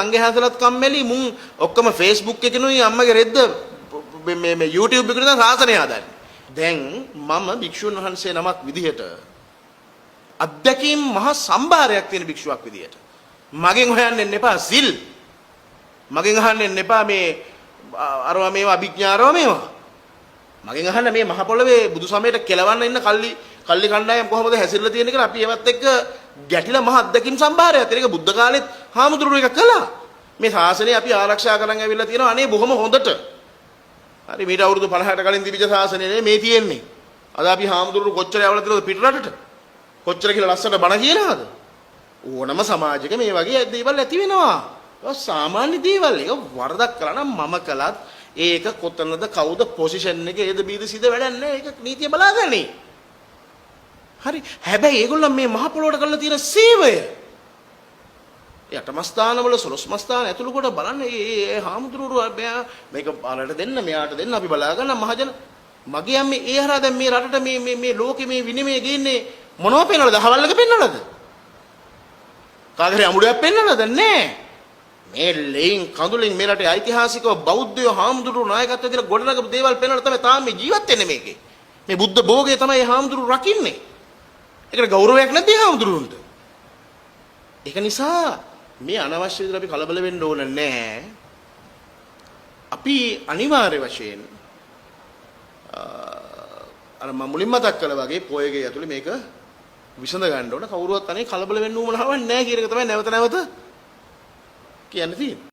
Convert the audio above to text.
අංගේ හැසලත් කම්මැලි මුන් ඔක්කොම Facebook එකේනුයි අම්මගේ රෙද්ද මේ YouTube එකේ දාන සාසනය හදන්නේ. දැන් මම භික්ෂුන් වහන්සේ නමක් විදිහට අත්දැකීම් මහ සම්භාරයක් තියෙන භික්ෂුවක් විදිහට මගෙන් හොයන්න එන්න එපා සිල්. මගෙන් අහන්න එන්න එපා මේ අරවා මේවා අභිඥාරව මේවා. මගෙන් අහන්න මේ මහ පොළවේ බුදු සමයට කෙලවන්න ඉන්න කල්ලි කණ්ඩායම් කොහොමද හැසිරලා තියෙන්නේ කියලා අපි ඒවත් එක්ක ගැටිලා මහ අත්දැකීම් සම්භාරයක්. ඒක බුද්ධ කාලෙත් හාමුදුරුවෝ එක කළා. මේ ශාසනය අපි ආරක්ෂා කරන් ඇවිල්ලා තියෙනවා අනේ බොහොම හොඳට. හරි මීට අවුරුදු 50කට කලින් තිබිච්ච ශාසනය නේ මේ තියෙන්නේ. අද අපි හාමුදුරුවෝ කොච්චර යවලා තියෙනවද පිටරටට? කොච්චර කියලා ලස්සනට බණ කියනවාද? ඕනම සමාජයක මේ වගේ දේවල් ඇති වෙනවා. ඒක සාමාන්‍ය දේවල්. ඒක වරදක් කළා නම් මම කළත් ඒක කොතනද කවුද පොසිෂන් එකේ ඒද බීද සිද වැඩක් නැහැ. ඒක නීතිය බලාගන්නේ. හරි. හැබැයි ඒගොල්ලෝ මේ මහ පොළොවට කරලා තියෙන සේවය යටම ස්ථානවල සොළොස්ම ස්ථාන ඇතුළු කොට බලන්න ඒ හාමුදුරුවෝ මේක බලට දෙන්න මෙයාට දෙන්න අපි බලා ගන්න මහජන මගේ අම්මේ ඒ හරහා දැන් මේ රටට මේ ලෝකෙ මේ විනිමය ගේන්නේ මොනව පෙන්නලාද? හවල්ලක පෙන්නලාද? කාගරේ අමුඩයක් පෙන්නලාද? නැහැ. මේ ලෙයින් කඳුලින් මේ රටේ ඓතිහාසිකව බෞද්ධයෝ හාමුදුරුවෝ නායකත්වයෙන් දෙන ගොඩනගපු දේවල් පෙන්නලා තමයි තාම මේ ජීවත් වෙන්නේ මේකේ. මේ බුද්ධ භෝගය තමයි හාමුදුරුවෝ රකින්නේ. ඒකට ගෞරවයක් නැති හාමුදුරුවන්ට. ඒක නිසා මේ අනවශ්‍ය විදිහට අපි කලබල වෙන්න ඕන නැහැ. අපි අනිවාර්ය වශයෙන් අර මම මුලින්ම මතක් කළා වගේ පොයගේ ඇතුලේ මේක විසඳ ගන්න ඕන. කවුරුවත් අනේ කලබල වෙන්න උවමනාවක් නැහැ කියන එක තමයි නැවත නැවත කියන්න තියෙන්නේ.